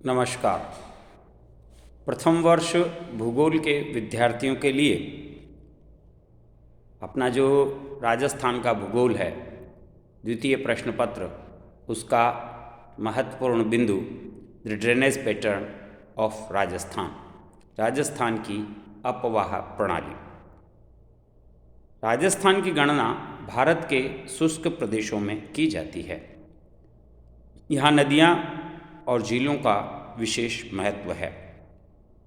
नमस्कार। प्रथम वर्ष भूगोल के विद्यार्थियों के लिए अपना जो राजस्थान का भूगोल है, द्वितीय प्रश्न पत्र, उसका महत्वपूर्ण बिंदु the drainage pattern of Rajasthan, Rajasthan की अपवाह प्रणाली। राजस्थान की गणना भारत के शुष्क प्रदेशों में की जाती है। यहाँ नदियाँ और झीलों का विशेष महत्व है,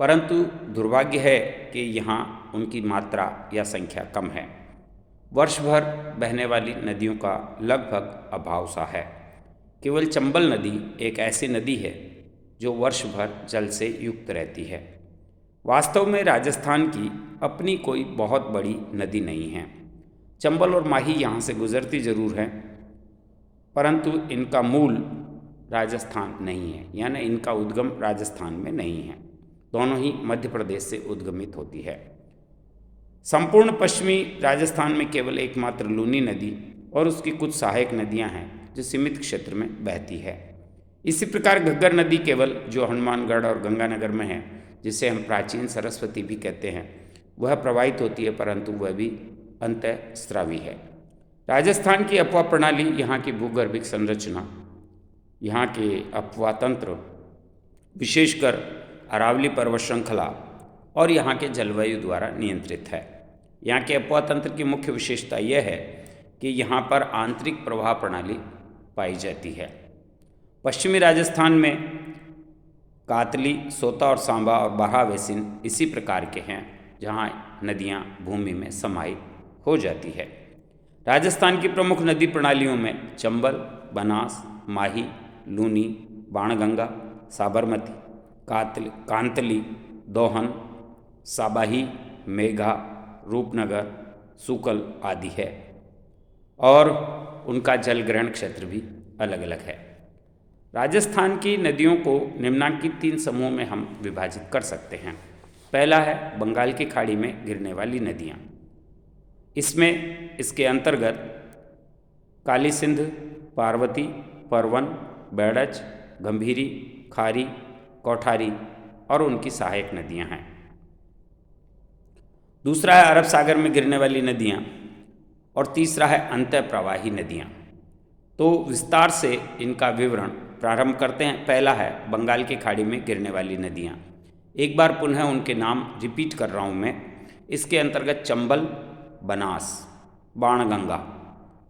परंतु दुर्भाग्य है कि यहाँ उनकी मात्रा या संख्या कम है। वर्ष भर बहने वाली नदियों का लगभग अभाव सा है। केवल चंबल नदी एक ऐसी नदी है जो वर्ष भर जल से युक्त रहती है। वास्तव में राजस्थान की अपनी कोई बहुत बड़ी नदी नहीं है। चंबल और माही यहाँ से गुजरती जरूर हैं, परंतु इनका मूल राजस्थान नहीं है, यानी इनका उद्गम राजस्थान में नहीं है। दोनों ही मध्य प्रदेश से उद्गमित होती है। संपूर्ण पश्चिमी राजस्थान में केवल एकमात्र लूनी नदी और उसकी कुछ सहायक नदियां हैं जो सीमित क्षेत्र में बहती है। इसी प्रकार घग्गर नदी केवल जो हनुमानगढ़ और गंगानगर में है, जिसे हम प्राचीन सरस्वती भी कहते हैं, वह प्रवाहित होती है, परंतु वह भी अंतःस्रावी है। राजस्थान की अपवाह प्रणाली, यहाँ की भूगर्भिक संरचना, यहाँ के अपवाह तंत्र, विशेषकर अरावली पर्वत श्रृंखला और यहाँ के जलवायु द्वारा नियंत्रित है। यहाँ के अपवाह तंत्र की मुख्य विशेषता यह है कि यहाँ पर आंतरिक प्रवाह प्रणाली पाई जाती है। पश्चिमी राजस्थान में कातली, सोता और सांबा और बारहा बेसिन इसी प्रकार के हैं, जहाँ नदियाँ भूमि में समाहित हो जाती है। राजस्थान की प्रमुख नदी प्रणालियों में चंबल, बनास, माही, लूनी, बाणगंगा, साबरमती, कांतली, दोहन, साबाही, मेघा, रूपनगर, सूकल आदि है, और उनका जल ग्रहण क्षेत्र भी अलग अलग है। राजस्थान की नदियों को निम्नांकित 3 समूहों में हम विभाजित कर सकते हैं। पहला है बंगाल की खाड़ी में गिरने वाली नदियाँ। इसके अंतर्गत काली सिंध, पार्वती, परवन, बैड़च, गंभीरी, खारी, कोठारी और उनकी सहायक नदियां हैं। दूसरा है अरब सागर में गिरने वाली नदियां, और तीसरा है अंतः प्रवाही नदियां। तो विस्तार से इनका विवरण प्रारंभ करते हैं। पहला है बंगाल की खाड़ी में गिरने वाली नदियां। एक बार पुनः उनके नाम रिपीट कर रहा हूं मैं। इसके अंतर्गत चंबल, बनास, बाणगंगा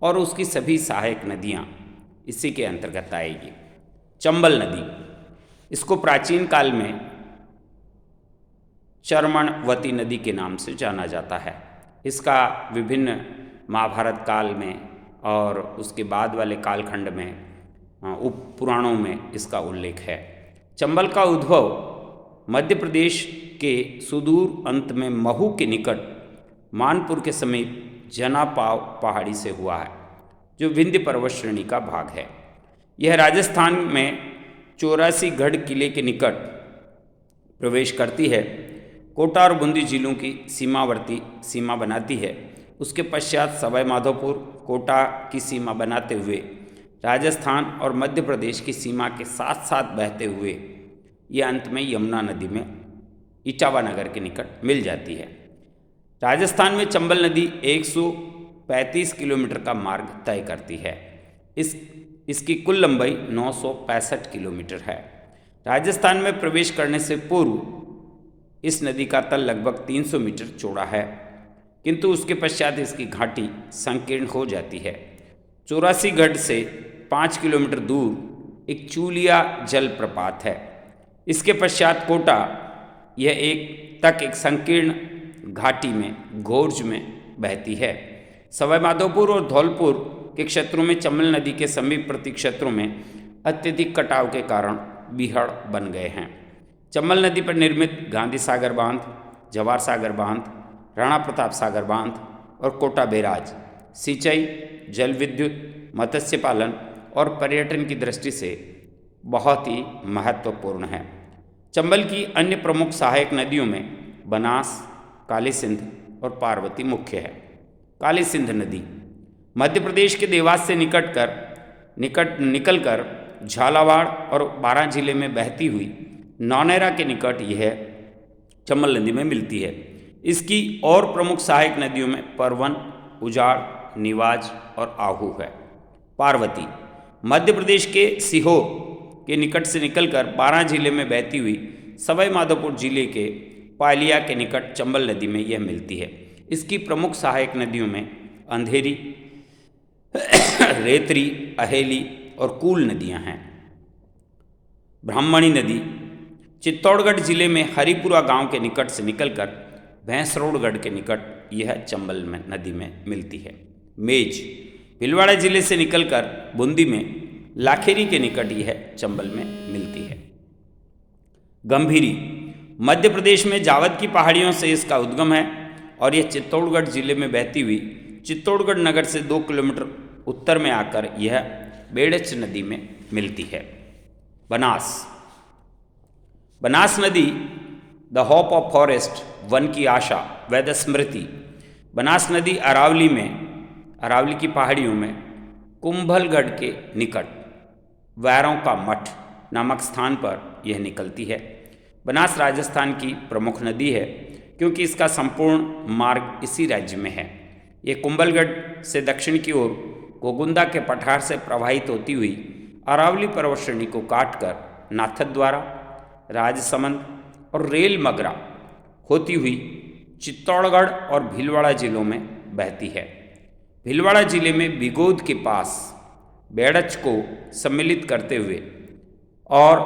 और उसकी सभी सहायक नदियां इसी के अंतर्गत आएगी। चंबल नदी, इसको प्राचीन काल में चर्मणवती नदी के नाम से जाना जाता है। इसका विभिन्न महाभारत काल में और उसके बाद वाले कालखंड में उप पुराणों में इसका उल्लेख है। चंबल का उद्भव मध्य प्रदेश के सुदूर अंत में महू के निकट मानपुर के समीप जनापाव पहाड़ी से हुआ है, जो विंध्य पर्वत श्रेणी का भाग है। यह राजस्थान में 84 गढ़ किले के निकट प्रवेश करती है। कोटा और बूंदी जिलों की सीमावर्ती सीमा बनाती है। उसके पश्चात सवाई माधोपुर, कोटा की सीमा बनाते हुए राजस्थान और मध्य प्रदेश की सीमा के साथ साथ बहते हुए ये अंत में यमुना नदी में इटावा नगर के निकट मिल जाती है। राजस्थान में चंबल नदी 135 किलोमीटर का मार्ग तय करती है। इसकी कुल लंबाई 965 किलोमीटर है। राजस्थान में प्रवेश करने से पूर्व इस नदी का तल लगभग 300 मीटर चौड़ा है, किंतु उसके पश्चात इसकी घाटी संकीर्ण हो जाती है। 84 गढ़ से 5 किलोमीटर दूर एक चूलिया जलप्रपात है। इसके पश्चात कोटा, यह एक संकीर्ण घाटी में घोर्ज में बहती है। सवाई माधोपुर और धौलपुर के क्षेत्रों में चंबल नदी के समीपवर्ती क्षेत्रों में अत्यधिक कटाव के कारण बीहड़ बन गए हैं। चंबल नदी पर निर्मित गांधी सागर बांध, जवार सागर बांध, राणा प्रताप सागर बांध और कोटा बैराज सिंचाई, जल विद्युत, मत्स्य पालन और पर्यटन की दृष्टि से बहुत ही महत्वपूर्ण है। चंबल की अन्य प्रमुख सहायक नदियों में बनास, काली सिंध और पार्वती मुख्य है। काली सिंध नदी मध्य प्रदेश के देवास से निकलकर झालावाड़ और बारां जिले में बहती हुई नौनेरा के निकट यह चंबल नदी में मिलती है। इसकी और प्रमुख सहायक नदियों में परवन, उजाड़, निवाज और आहू है। पार्वती मध्य प्रदेश के सीहोर के निकट से निकलकर बारां जिले में बहती हुई सवाई माधोपुर जिले के पालिया के निकट चंबल नदी में यह मिलती है। इसकी प्रमुख सहायक नदियों में अंधेरी, रेतरी, अहेली और कूल नदियां हैं। ब्राह्मणी नदी चित्तौड़गढ़ जिले में हरिपुरा गांव के निकट से निकलकर भैंसरोडगढ़ के निकट यह चंबल में नदी में मिलती है। मेज भीलवाड़ा जिले से निकलकर बूंदी में लाखेरी के निकट यह चंबल में मिलती है। गंभीरी मध्य प्रदेश में जावद की पहाड़ियों से इसका उद्गम है और यह चित्तौड़गढ़ जिले में बहती हुई चित्तौड़गढ़ नगर से 2 किलोमीटर उत्तर में आकर यह बेड़च नदी में मिलती है। बनास नदी the hope of forest, one की आशा, वेद स्मृति। बनास नदी अरावली की पहाड़ियों में कुंभलगढ़ के निकट वैरों का मठ नामक स्थान पर यह निकलती है। बनास राजस्थान की प्रमुख नदी है क्योंकि इसका संपूर्ण मार्ग इसी राज्य में है। ये कुंभलगढ़ से दक्षिण की ओर गोगुंदा के पठार से प्रवाहित होती हुई अरावली पर्वत श्रेणी को काटकर नाथद्वारा, राजसमंद और रेल मगरा होती हुई चित्तौड़गढ़ और भीलवाड़ा जिलों में बहती है। भीलवाड़ा जिले में बिगोद के पास बेड़च को सम्मिलित करते हुए और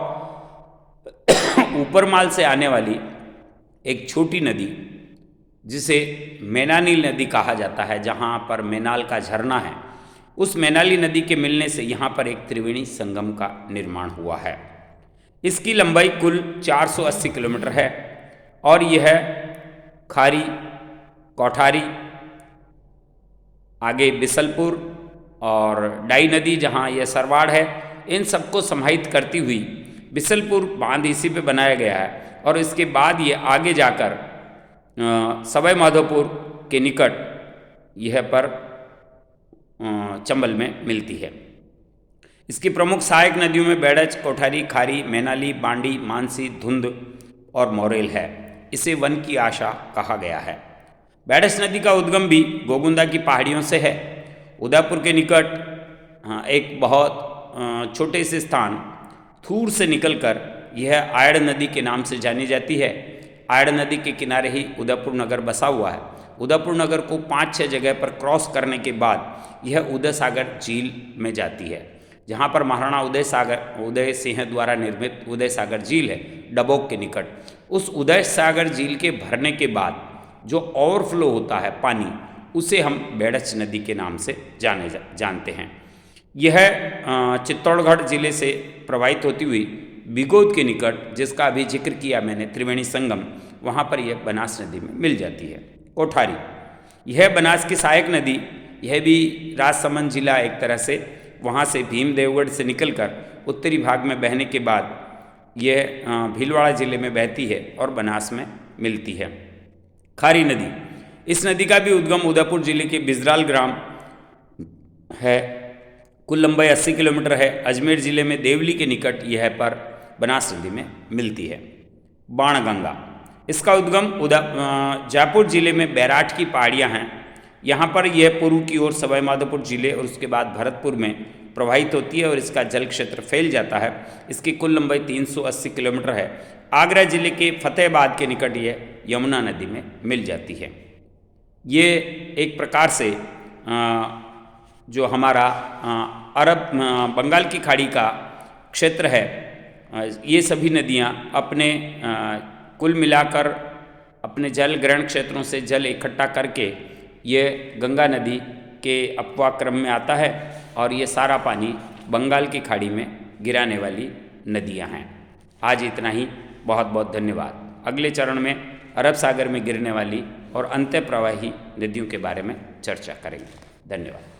ऊपरमाल से आने वाली एक छोटी नदी जिसे मैनाली नदी कहा जाता है, जहाँ पर मैनाल का झरना है, उस मैनाली नदी के मिलने से यहाँ पर एक त्रिवेणी संगम का निर्माण हुआ है। इसकी लंबाई कुल 480 किलोमीटर है और यह खारी, कोठारी, आगे बिसलपुर और डाई नदी जहाँ यह सरवाड़ है, इन सबको समाहित करती हुई बिसलपुर बांध इसी पे बनाया गया है और इसके बाद ये आगे जाकर सवाई माधोपुर के निकट यह पर चंबल में मिलती है। इसकी प्रमुख सहायक नदियों में बेड़च, कोठारी, खारी, मैनाली, बांडी, मानसी, धुंध और मोरेल है। इसे वन की आशा कहा गया है। बेड़च नदी का उद्गम भी गोगुंदा की पहाड़ियों से है। उदयपुर के निकट एक बहुत छोटे से स्थान थूर से निकलकर यह आयड़ नदी के नाम से जानी जाती है। आयड़ नदी के किनारे ही उदयपुर नगर बसा हुआ है। उदयपुर नगर को 5-6 जगह पर क्रॉस करने के बाद यह उदय सागर झील में जाती है, जहाँ पर महाराणा उदय सिंह द्वारा निर्मित उदय सागर झील है डबोक के निकट। उस उदय सागर झील के भरने के बाद जो ओवरफ्लो होता है पानी, उसे हम बेड़च नदी के नाम से जानते हैं। यह चित्तौड़गढ़ जिले से प्रवाहित होती हुई बिगोद के निकट, जिसका अभी जिक्र किया मैंने त्रिवेणी संगम, वहाँ पर यह बनास नदी में मिल जाती है। कोठारी यह बनास की सहायक नदी, यह भी राजसमंद जिला एक तरह से, वहाँ से भीमदेवगढ़ से निकलकर उत्तरी भाग में बहने के बाद यह भीलवाड़ा जिले में बहती है और बनास में मिलती है। खारी नदी, इस नदी का भी उद्गम उदयपुर जिले के बिजराल ग्राम है। कुल लंबाई 80 किलोमीटर है। अजमेर जिले में देवली के निकट यह पर बनास नदी में मिलती है। बाणगंगा, इसका उद्गम जयपुर जिले में बैराठ की पहाड़ियाँ हैं। यहाँ पर यह पूर्व की ओर सवाई माधोपुर जिले और उसके बाद भरतपुर में प्रवाहित होती है और इसका जल क्षेत्र फैल जाता है। इसकी कुल लंबाई 380 किलोमीटर है। आगरा जिले के फतेहाबाद के निकट यह यमुना नदी में मिल जाती है। ये एक प्रकार से जो हमारा बंगाल की खाड़ी का क्षेत्र है, ये सभी नदियाँ अपने कुल मिलाकर अपने जल ग्रहण क्षेत्रों से जल इकट्ठा करके ये गंगा नदी के अपवाह क्रम में आता है और ये सारा पानी बंगाल की खाड़ी में गिराने वाली नदियाँ हैं। आज इतना ही, बहुत बहुत धन्यवाद। अगले चरण में अरब सागर में गिरने वाली और अंतः प्रवाही नदियों के बारे में चर्चा करेंगे। धन्यवाद।